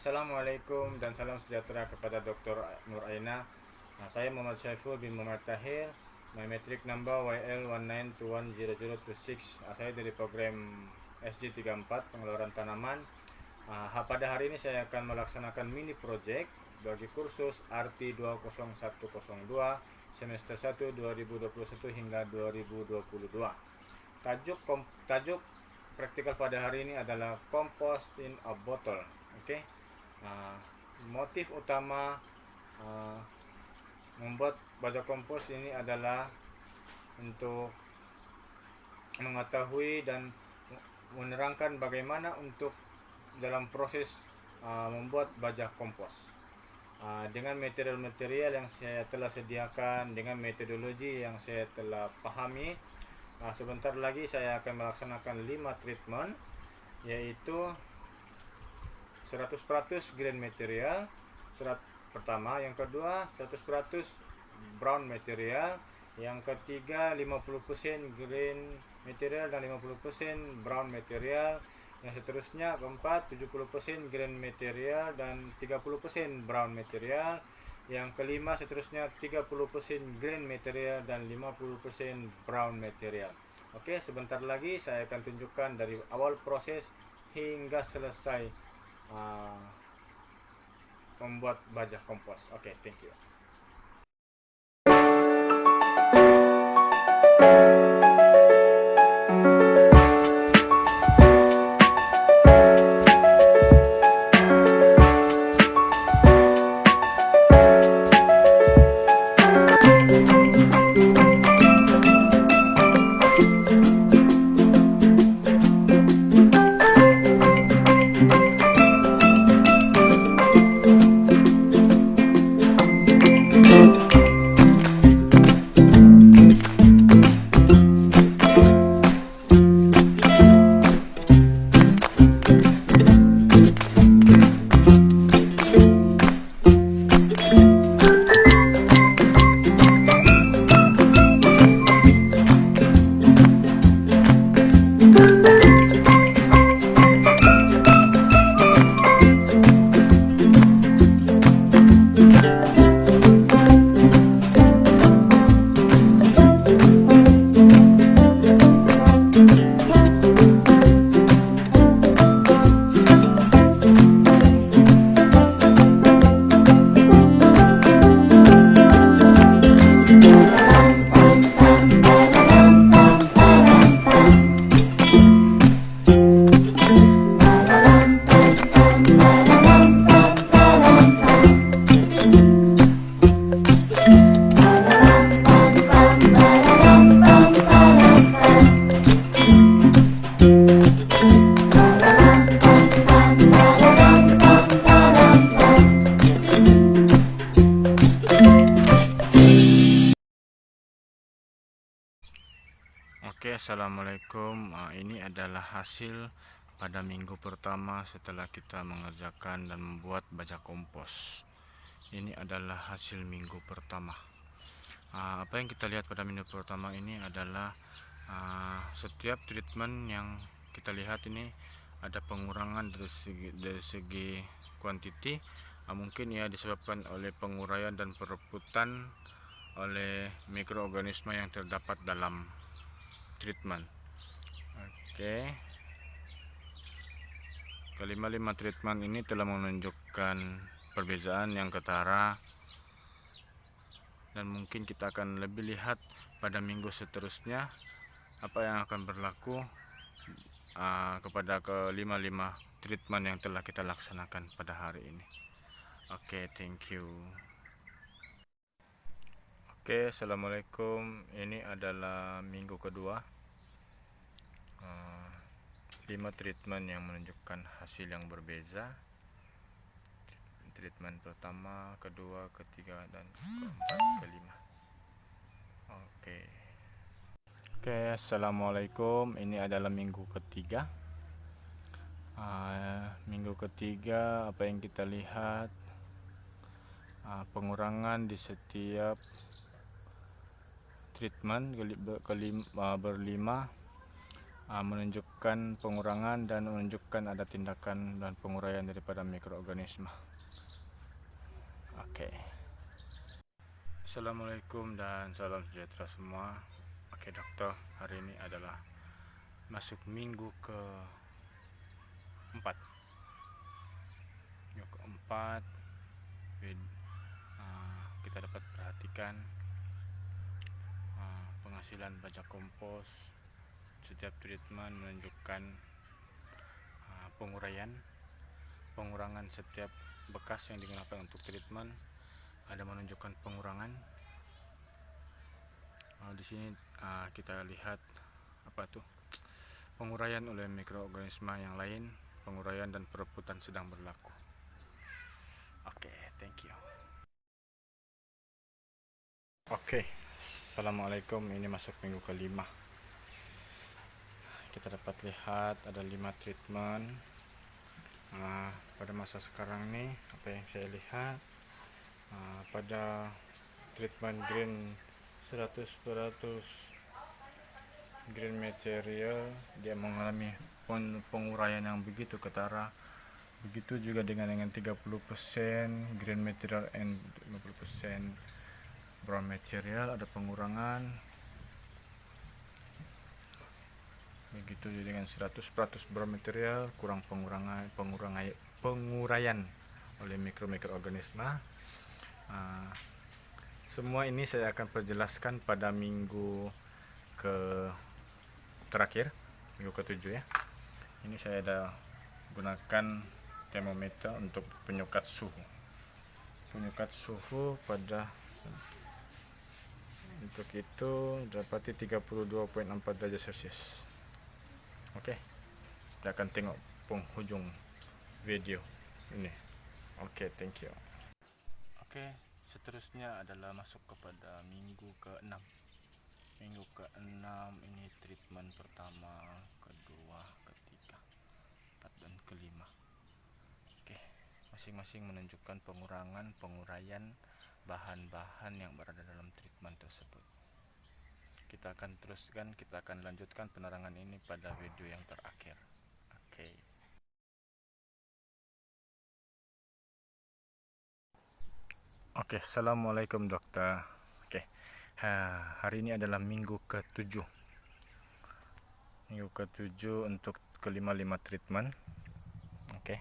Assalamualaikum dan salam sejahtera kepada Dr. Nur Aina. Saya Muhammad Syaiful bin Muhammad Tahir. My metric number YL19210026. Saya dari program SG34 pengeluaran tanaman. Pada hari ini saya akan melaksanakan mini project bagi kursus RT 20102 semester 1 2021 hingga 2022. Tajuk praktikal pada hari ini adalah compost in a bottle. Oke. Motif utama membuat baja kompos ini adalah untuk mengetahui dan menerangkan bagaimana untuk dalam proses membuat baja kompos dengan material-material yang saya telah sediakan, dengan metodologi yang saya telah pahami. Sebentar lagi saya akan melaksanakan 5 treatment, yaitu 100% green material pertama, yang kedua 100% brown material, yang ketiga 50% green material dan 50% brown material, yang seterusnya keempat 70% green material dan 30% brown material, yang kelima seterusnya 30% green material dan 50% brown material. Oke, sebentar lagi saya akan tunjukkan dari awal proses hingga selesai membuat baja kompos. Oke, thank you. Oke, assalamualaikum. Ini adalah hasil pada minggu pertama setelah kita mengerjakan dan membuat baja kompos. Ini adalah hasil minggu pertama. Apa yang kita lihat pada minggu pertama ini adalah setiap treatment yang kita lihat ini ada pengurangan dari segi kuantiti. Mungkin ya disebabkan oleh penguraian dan perebutan oleh mikroorganisme yang terdapat dalam treatment. Oke, kelima treatment ini telah menunjukkan perbedaan yang ketara, dan mungkin kita akan lebih lihat pada minggu seterusnya apa yang akan berlaku kepada kelima treatment yang telah kita laksanakan pada hari ini. Oke, thank you. Oke, assalamualaikum. Ini adalah minggu kedua. 5 treatment yang menunjukkan hasil yang berbeza. Treatment pertama, kedua, ketiga, dan keempat, kelima. Oke, assalamualaikum. Ini adalah minggu ketiga. Minggu ketiga, apa yang kita lihat, pengurangan di setiap treatment berlima. menunjukkan pengurangan dan menunjukkan ada tindakan dan penguraian daripada mikroorganisme. Oke. Assalamualaikum dan salam sejahtera semua. Oke dokter, hari ini adalah masuk minggu keempat. Kita dapat perhatikan penghasilan bajak kompos. Setiap treatment menunjukkan pengurangan setiap bekas yang digunakan untuk treatment. Ada menunjukkan pengurangan. Di sini kita lihat penguraian oleh mikroorganisme yang lain, penguraian dan perebutan sedang berlaku. Oke, thank you. Oke, assalamualaikum. Ini masuk minggu kelima. Kita dapat lihat ada 5 treatment. Pada masa sekarang nih, apa yang saya lihat pada treatment green 100% green material, dia mengalami penguraian yang begitu ketara. Begitu juga dengan 30% green material and 50% brown material, ada pengurangan. Begitu juga dengan 100% brown material, kurang penguraian oleh mikroorganisme. Semua ini saya akan perjelaskan pada minggu terakhir, minggu ke-7 ya. Ini saya ada gunakan termometer untuk penyukat suhu pada untuk itu dapati 32,4 derajat Celcius. Oke, kita akan tengok penghujung video ini. Oke, thank you. Oke, seterusnya adalah masuk kepada minggu ke-6. Minggu ke-6 ini treatment pertama, kedua, ketiga, 4 dan kelima. Oke, masing-masing menunjukkan penguraian bahan-bahan yang berada dalam treatment tersebut. Kita akan lanjutkan penerangan ini pada video yang terakhir. Oke. Oke, assalamualaikum dokter. Oke, hari ini adalah minggu ke-7. Minggu ke-7 untuk kelima treatment. Oke.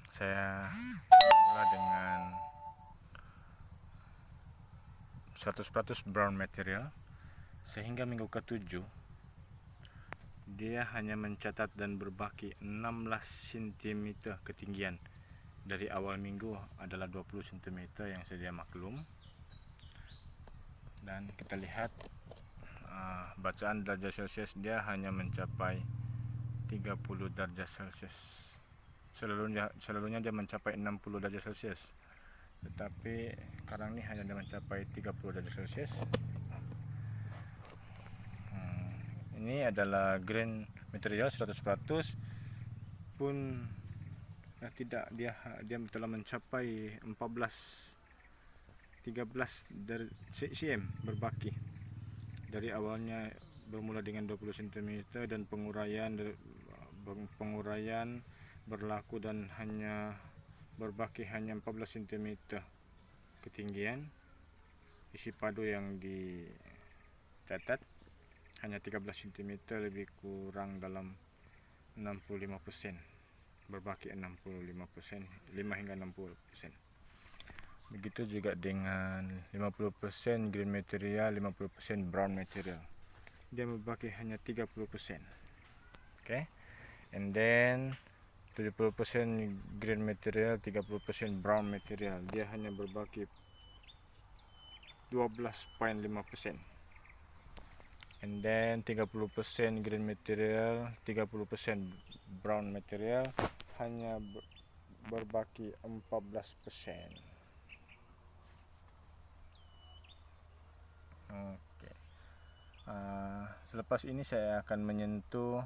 Saya mulai dengan 100% brown material. Sehingga minggu ke-7 dia hanya mencatat dan berbaki 16 cm ketinggian. Dari awal minggu adalah 20 cm yang sedia maklum. Dan kita lihat bacaan derajat Celcius dia hanya mencapai 30 derajat Celcius. Selalunya dia mencapai 60 derajat Celcius. Tetapi sekarang ini hanya mencapai 30 derajat Celcius. Ini adalah green material 100% pun tidak, dia telah mencapai 13 cm berbaki. Dari awalnya bermula dengan 20 cm dan penguraian berlaku dan hanya berbaki hanya 14 cm ketinggian. Isi padu yang dicatat hanya 13 cm, lebih kurang dalam 65%, berbaki 65%, 5 hingga 60%. Begitu juga dengan 50% green material, 50% brown material, dia berbaki hanya 30%. Okay, and then 70% green material, 30% brown material, dia hanya berbaki 12,5%. And then 30% green material, 30% brown material, hanya berbaki 14%. Oke. Selepas ini saya akan menyentuh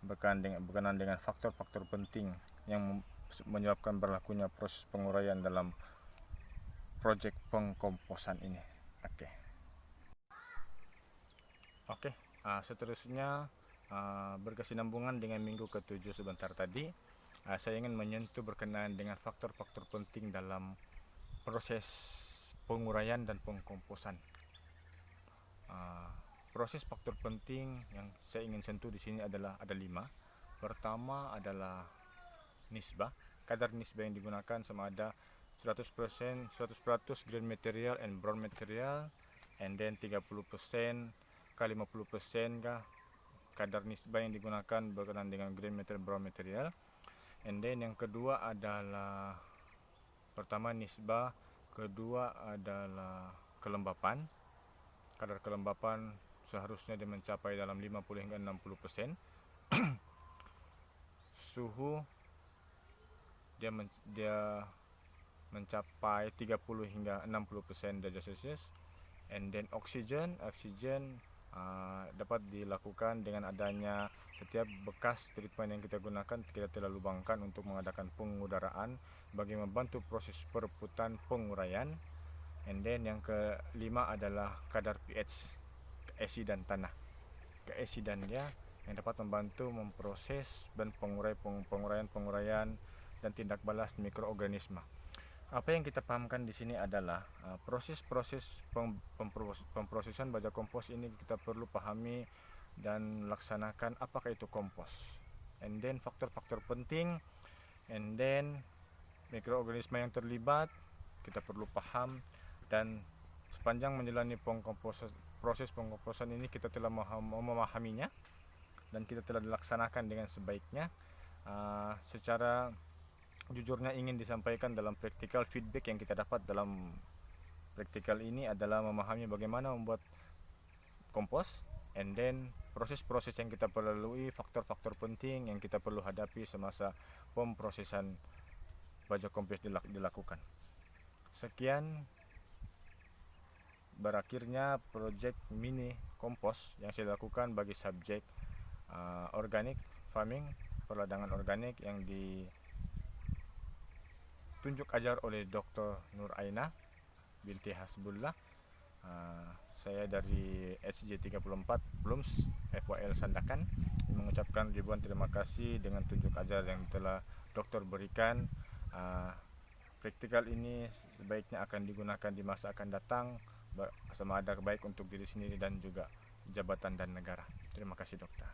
berkenaan dengan faktor-faktor penting yang menyebabkan berlakunya proses penguraian dalam proyek pengkomposan ini. Oke, Seterusnya berkesinambungan dengan minggu ke-7 sebentar tadi, saya ingin menyentuh berkenaan dengan faktor-faktor penting dalam proses penguraian dan pengkomposan. Proses faktor penting yang saya ingin sentuh di sini adalah ada 5. Pertama adalah nisbah, kadar nisbah yang digunakan sama ada 100% green material and brown material, and then 30% ke 50% kah kadar nisbah yang digunakan berkenaan dengan green material brown material. And then yang kedua adalah pertama nisbah, kedua adalah kelembapan. Kadar kelembapan seharusnya dia mencapai dalam 50 hingga 60%. Suhu dia mencapai 30 hingga 60% derajat Celcius. And then oksigen dapat dilakukan dengan adanya setiap bekas treatment yang kita gunakan kita telah lubangkan untuk mengadakan pengudaraan bagi membantu proses perebutan penguraian. And then yang kelima adalah kadar pH, keasidan tanah. Keasidan dia yang dapat membantu memproses dan penguraian dan tindak balas mikroorganisme. Apa yang kita pahamkan di sini adalah proses-proses pemprosesan baja kompos ini kita perlu pahami dan laksanakan apakah itu kompos. And then faktor-faktor penting, and then mikroorganisme yang terlibat kita perlu paham. Dan sepanjang menjalani proses pengkomposan ini kita telah memahaminya dan kita telah dilaksanakan dengan sebaiknya. Secara jujurnya ingin disampaikan dalam praktikal feedback yang kita dapat dalam praktikal ini adalah memahami bagaimana membuat kompos, and then proses-proses yang kita perlu lalui, faktor-faktor penting yang kita perlu hadapi semasa pemprosesan baja kompos dilakukan. Sekian berakhirnya proyek mini kompos yang saya lakukan bagi subjek organic farming, perladangan organik yang ditunjuk ajar oleh Dr. Nur Aina binti Hasbullah. Saya dari SJ34 Blooms FYL Sandakan mengucapkan ribuan terima kasih dengan tunjuk ajar yang telah dokter berikan. Praktikal ini sebaiknya akan digunakan di masa akan datang sama ada baik untuk diri sendiri dan juga jabatan dan negara. Terima kasih dokter.